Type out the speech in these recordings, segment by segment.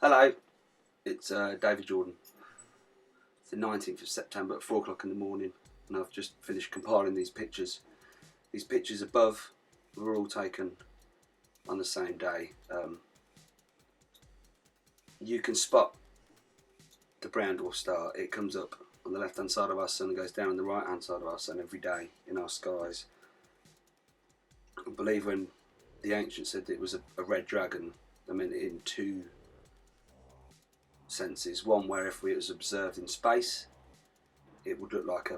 Hello, it's David Jordan. It's the 19th of September at 4 o'clock in the morning, and I've just finished compiling these pictures. These pictures above were all taken on the same day. You can spot the brown dwarf star. It comes up on the left hand side of our sun and goes down on the right hand side of our sun every day in our skies. I believe when the ancients said it was a red dragon, they meant it in two senses. One where if it was observed in space, it would look like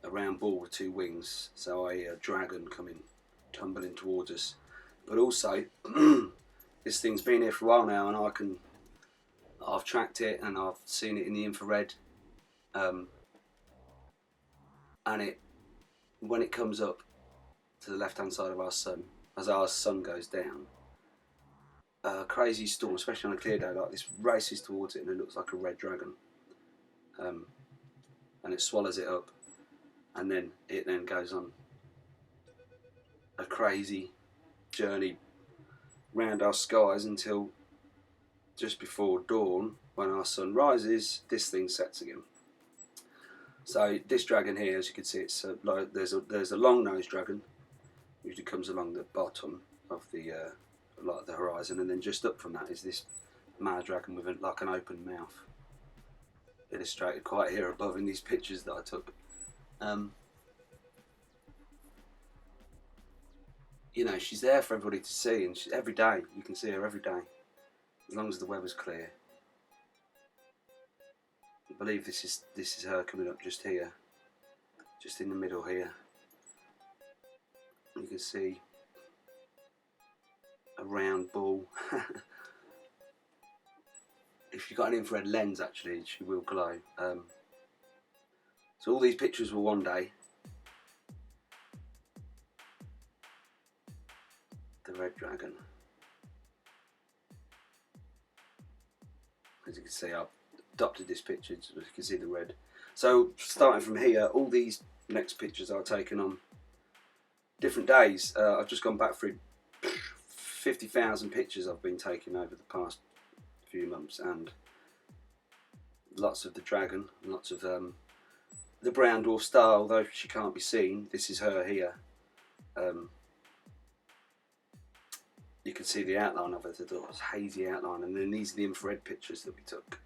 a round ball with two wings, so a dragon coming tumbling towards us. But also this thing's been here for a while now, and I've tracked it and I've seen it in the infrared, and when it comes up to the left hand side of our sun, as our sun goes down, a crazy storm, especially on a clear day like this, races towards it and it looks like a red dragon, and it swallows it up, and then it goes on a crazy journey round our skies until just before dawn, when our sun rises, this thing sets again. So this dragon here, as you can see, it's there's a long-nosed dragon, usually comes along the bottom of the the horizon, and then just up from that is this mad dragon with like an open mouth, illustrated quite here above in these pictures that I took. You know, she's there for everybody to see, and every day you can see her every day, as long as the weather's clear. I believe this is her coming up just here, just in the middle here. You can see a round ball. If you've got an infrared lens, actually, she will glow. So all these pictures were one day. The red dragon. As you can see, I've adopted this picture so you can see the red. So starting from here, all these next pictures are taken on different days. I've just gone back through 50,000 pictures I've been taking over the past few months, and lots of the dragon, lots of the brown dwarf star, although she can't be seen. This is her here. You can see the outline of it, the hazy outline, and then these are the infrared pictures that we took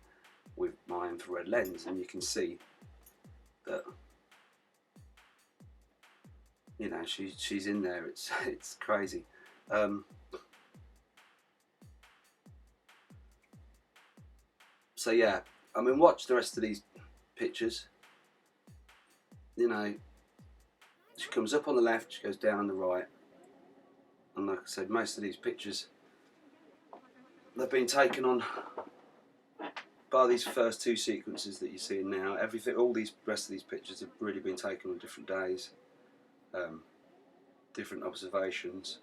with my infrared lens, and you can see that, you know, she's in there. It's crazy. So yeah, I mean, watch the rest of these pictures. You know, she comes up on the left, she goes down on the right, and like I said, most of these pictures, they've been taken on by these first two sequences that you're seeing now. All these rest of these pictures have really been taken on different days, different observations,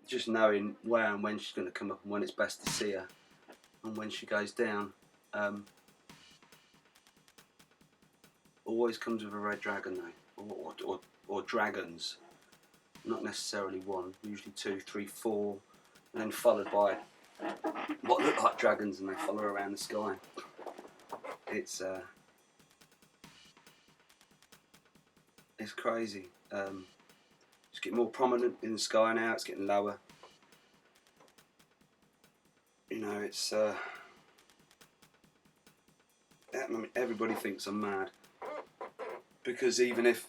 just knowing where and when she's going to come up and when it's best to see her and when she goes down. Always comes with a red dragon though, or dragons, not necessarily one, usually 2, 3, 4, and then followed by what look like dragons, and they follow around the sky. It's crazy. It's getting more prominent in the sky now. It's getting lower. You know, it's I mean, everybody thinks I'm mad, because even if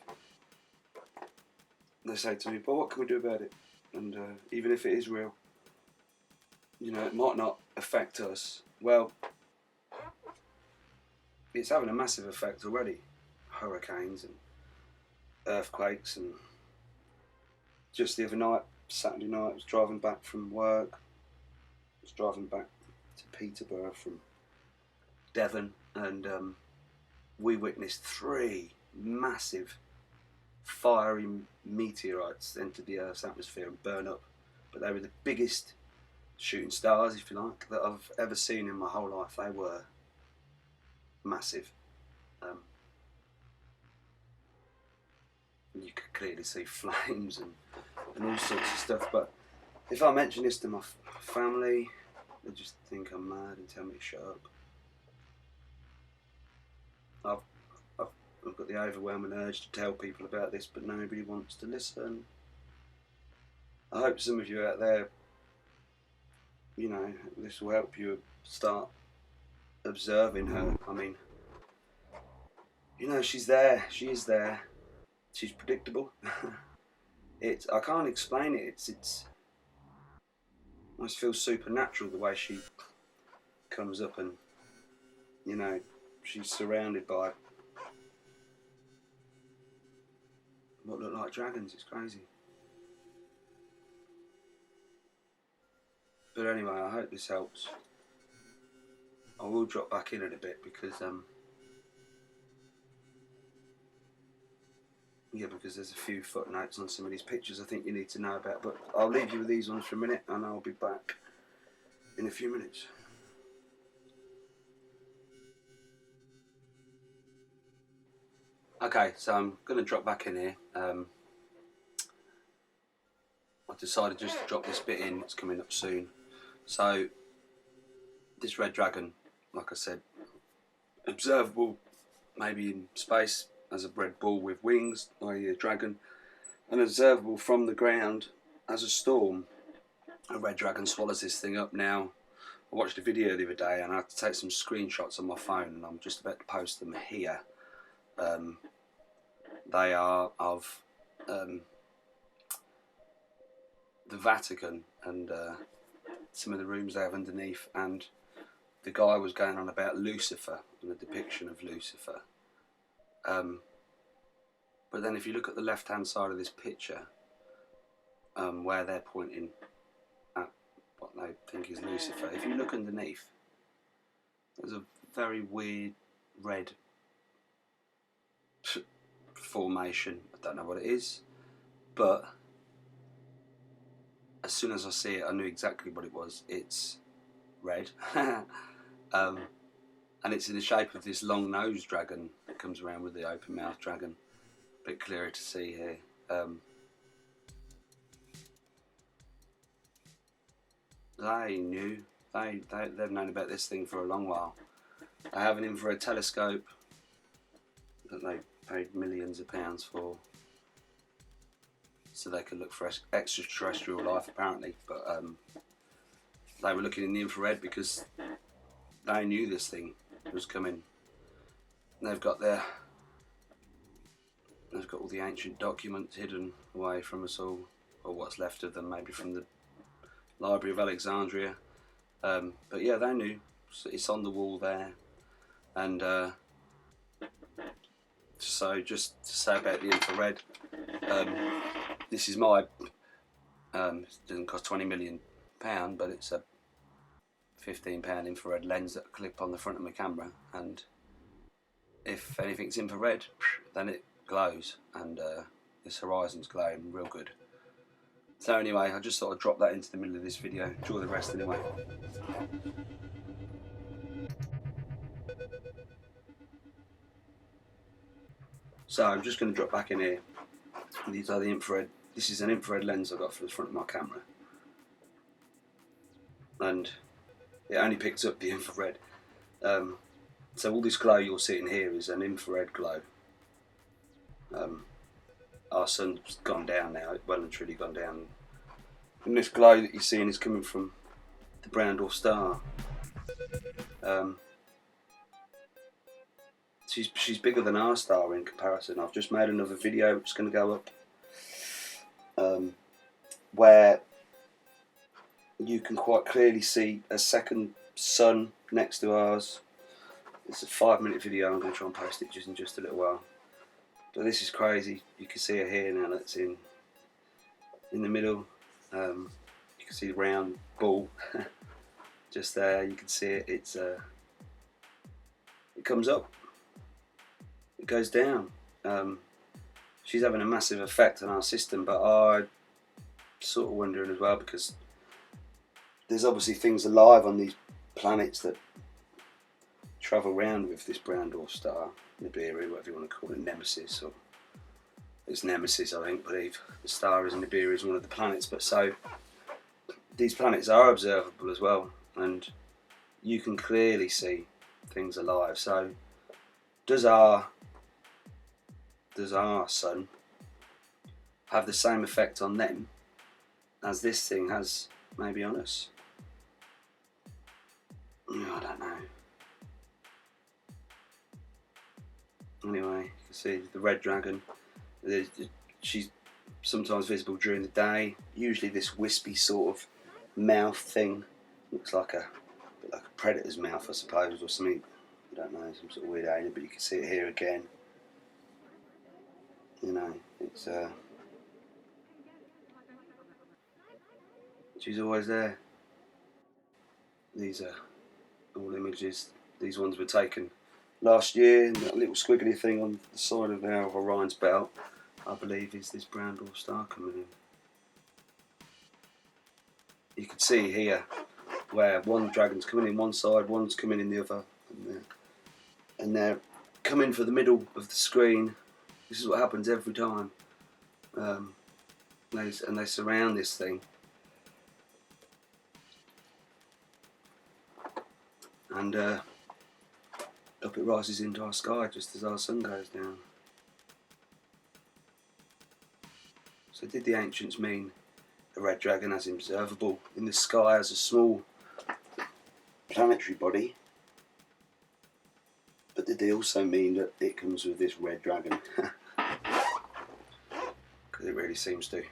they say to me, "But what can we do about it?" and even if it is real, you know, it might not affect us. Well, it's having a massive effect already. Hurricanes and earthquakes, and just the other night, Saturday night, I was driving back from work. I was driving back to Peterborough from Devon, and we witnessed 3 massive fiery meteorites enter the Earth's atmosphere and burn up. But they were the biggest shooting stars, if you like, that I've ever seen in my whole life. They were massive. You could clearly see flames and all sorts of stuff. But if I mention this to my family, They just think I'm mad and tell me to shut up. I've got the overwhelming urge to tell people about this, but nobody wants to listen. I hope some of you out there, you know, this will help you start observing her. I mean, you know, she's there. She is there. She's predictable. I can't explain it. It's I just feel supernatural the way she comes up, and you know, she's surrounded by what look like dragons. It's crazy. But anyway, I hope this helps. I will drop back in a bit because because there's a few footnotes on some of these pictures I think you need to know about. But I'll leave you with these ones for a minute, and I'll be back in a few minutes. Okay, so I'm going to drop back in here. I decided just to drop this bit in. It's coming up soon. So this red dragon, like I said, observable maybe in space as a red bull with wings, i.e. a dragon, and observable from the ground as a storm. A red dragon swallows this thing up. Now, I watched a video the other day and I had to take some screenshots on my phone, and I'm just about to post them here. They are of the Vatican and some of the rooms they have underneath, and the guy was going on about Lucifer and the depiction of Lucifer. But then if you look at the left hand side of this picture, where they're pointing at what they think is Lucifer, if you look underneath, there's a very weird red formation. I don't know what it is, but as soon as I see it, I knew exactly what it was. It's red. And it's in the shape of this long-nosed dragon that comes around with the open-mouthed dragon. A bit clearer to see here. They knew. They've known about this thing for a long while. They have an infrared telescope that they paid millions of pounds for, so they could look for extraterrestrial life, apparently. But they were looking in the infrared because they knew this thing was coming. And they've got all the ancient documents hidden away from us all, or what's left of them, maybe from the Library of Alexandria. But yeah, they knew. So it's on the wall there. And so just to say about the infrared, this is my, it doesn't cost £20 million, but it's a £15 infrared lens that I clip on the front of my camera, and if anything's infrared, then it glows, and this horizon's glowing real good. So anyway, I just thought I'd drop that into the middle of this video. Enjoy the rest anyway. So I'm just going to drop back in here. These are the infrared. This is an infrared lens I got for the front of my camera, and it only picks up the infrared. So all this glow you're seeing here is an infrared glow. Our sun's gone down now, it's well and truly gone down. And this glow that you're seeing is coming from the brown dwarf star. She's bigger than our star in comparison. I've just made another video which is going to go up, where you can quite clearly see a second sun next to ours. It's a 5-minute video. I'm going to try and post it in just a little while. But this is crazy. You can see her here now. That's in the middle. You can see the round ball just there. You can see it. It comes up. It goes down. She's having a massive effect on our system, but I'm sort of wondering as well, because there's obviously things alive on these planets that travel around with this brown dwarf star, Nibiru, whatever you want to call it, Nemesis, or it's Nemesis, I think, believe. The star is Nibiru, is one of the planets, but so these planets are observable as well. and you can clearly see things alive. So does our sun have the same effect on them as this thing has maybe on us? I don't know. Anyway, you can see the red dragon. She's sometimes visible during the day. Usually this wispy sort of mouth thing. Looks like a bit like a predator's mouth, I suppose, or something. I don't know, some sort of weird alien, but you can see it here again. You know, it's she's always there. These are all images. These ones were taken last year, and that little squiggly thing on the side of our Orion's belt, I believe, is this brown dwarf star coming in. You can see here where one dragon's coming in one side, one's coming in the other, and they're coming for the middle of the screen. This is what happens every time. They surround this thing, and up it rises into our sky just as our sun goes down. So did the ancients mean a red dragon as observable in the sky as a small planetary body? But did they also mean that it comes with this red dragon? Because it really seems to.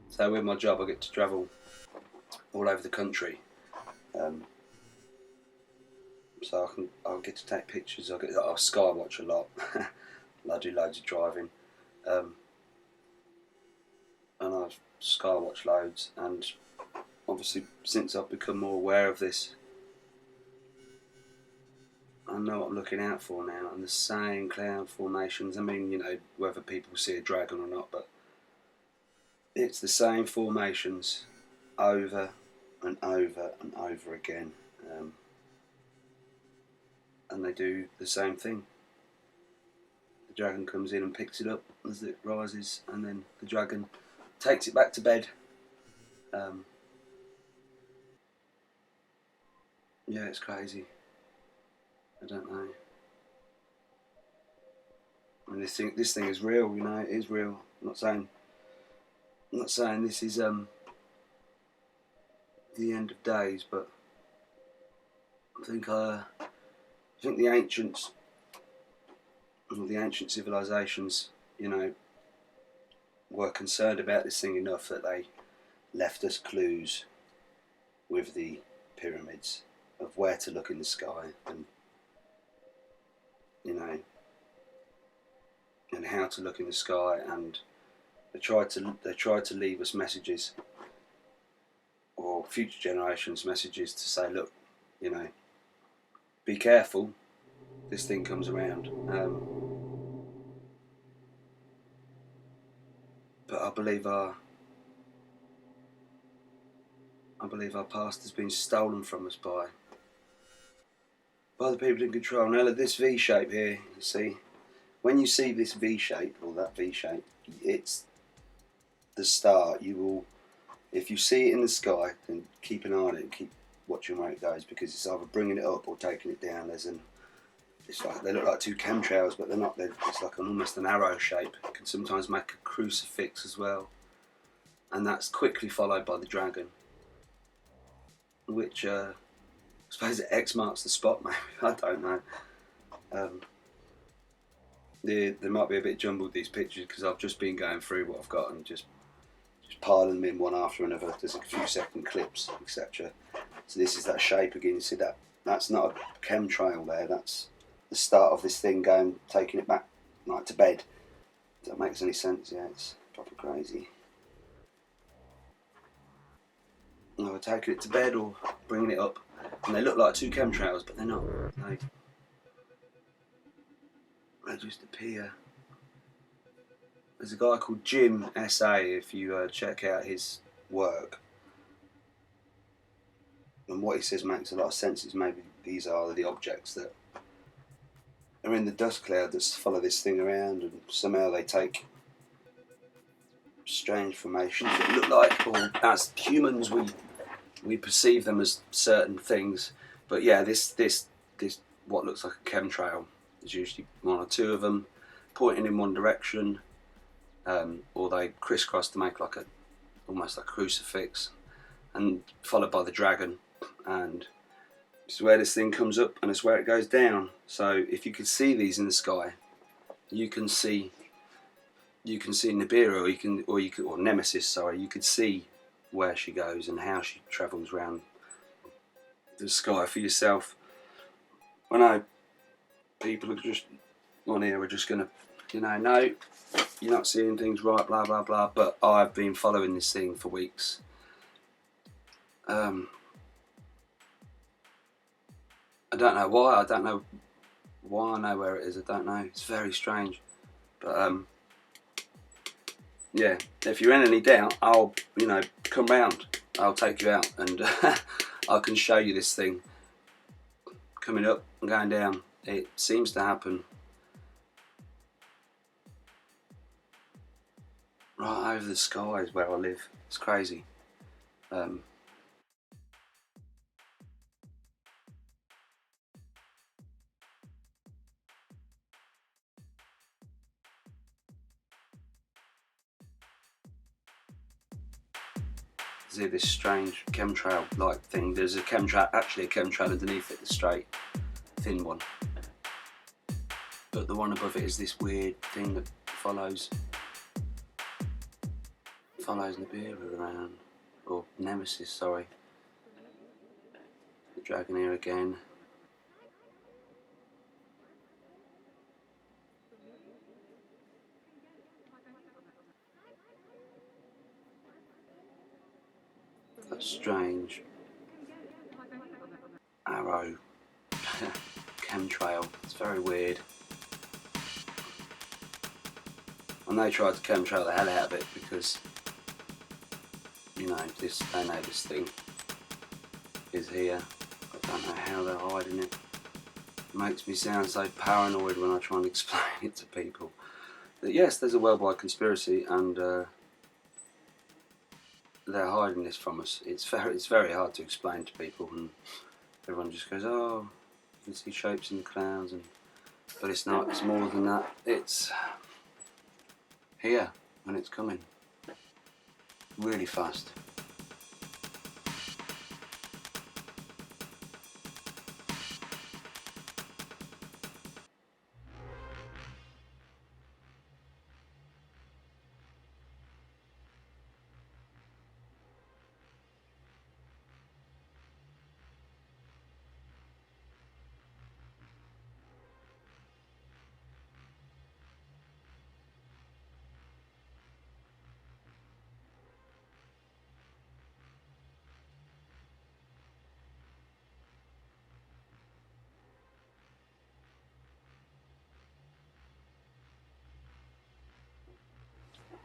So with my job I get to travel all over the country, so I'll get to take pictures. I'll sky watch a lot. I do loads of driving, and I sky watch loads. And obviously, since I've become more aware of this, I know what I'm looking out for now. And the same cloud formations. I mean, you know, whether people see a dragon or not, but it's the same formations over and over and over again, and they do the same thing. The dragon comes in and picks it up as it rises, and then the dragon takes it back to bed. Yeah, it's crazy. I don't know. I mean, this thing is real. You know, it is real. I'm not saying this is the end of days, but I think the ancients, or the ancient civilizations, you know, were concerned about this thing enough that they left us clues with the pyramids of where to look in the sky, and you know, and how to look in the sky, and they tried to leave us messages, or future generations messages, to say, look, you know, be careful, this thing comes around. But I believe our past has been stolen from us by the people in control. Now look, this V shape here, you see, when you see this V shape, or that V shape, it's the star. You will, if you see it in the sky, then keep an eye on it and keep watching where it goes, because it's either bringing it up or taking it down. There's it's like they look like two chemtrails, but they're not. It's like almost an arrow shape. It can sometimes make a crucifix as well, and that's quickly followed by the dragon, which I suppose X marks the spot. Maybe I don't know. They might be a bit jumbled, these pictures, because I've just been going through what I've got and just piling them in one after another. There's a few second clips, etc. So this is that shape again. You see that? That's not a chemtrail there. That's the start of this thing going, taking it back like to bed. If that makes any sense? Yeah, it's proper crazy. Either taking it to bed or bringing it up, and they look like two chemtrails, but they're not. They just appear. There's a guy called Jim SA. If you check out his work, and what he says makes a lot of sense. Is maybe these are the objects that are in the dust cloud that follow this thing around, and somehow they take strange formations that look like, or as humans we perceive them as certain things. But yeah, this what looks like a chemtrail. There's usually one or two of them pointing in one direction, or they crisscross to make like almost like a crucifix, and followed by the dragon. And it's where this thing comes up, and it's where it goes down. So if you could see these in the sky, you can see Nibiru, or Nemesis. Sorry, you could see where she goes and how she travels around the sky for yourself. I know people are just on here are just gonna, no, you're not seeing things right, blah blah blah. But I've been following this thing for weeks. I don't know why. I don't know why I know where it is. I don't know. It's very strange. But yeah, if you're in any doubt, I'll come round. I'll take you out, and I can show you this thing coming up and going down. It seems to happen right over the skies where I live. It's crazy. See this strange chemtrail-like thing. There's actually a chemtrail underneath it, the straight, thin one. But the one above it is this weird thing that follows Nibiru around, or Nemesis, sorry. The dragon here again. That strange arrow chemtrail. It's very weird. And they tried to chemtrail the hell out of it because they know this thing is here. I don't know how they're hiding it. It makes me sound so paranoid when I try and explain it to people. That yes, there's a worldwide conspiracy, and they're hiding this from us. It's very hard to explain to people, and everyone just goes, "Oh, you can see shapes in the clouds," but it's not. It's more than that. It's here, and it's coming really fast.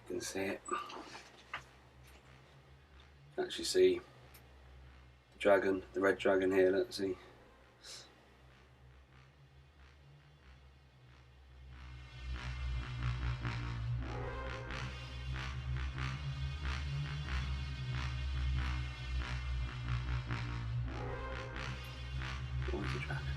You can see it. Actually see the dragon, the red dragon here. Let's see. Where's the dragon?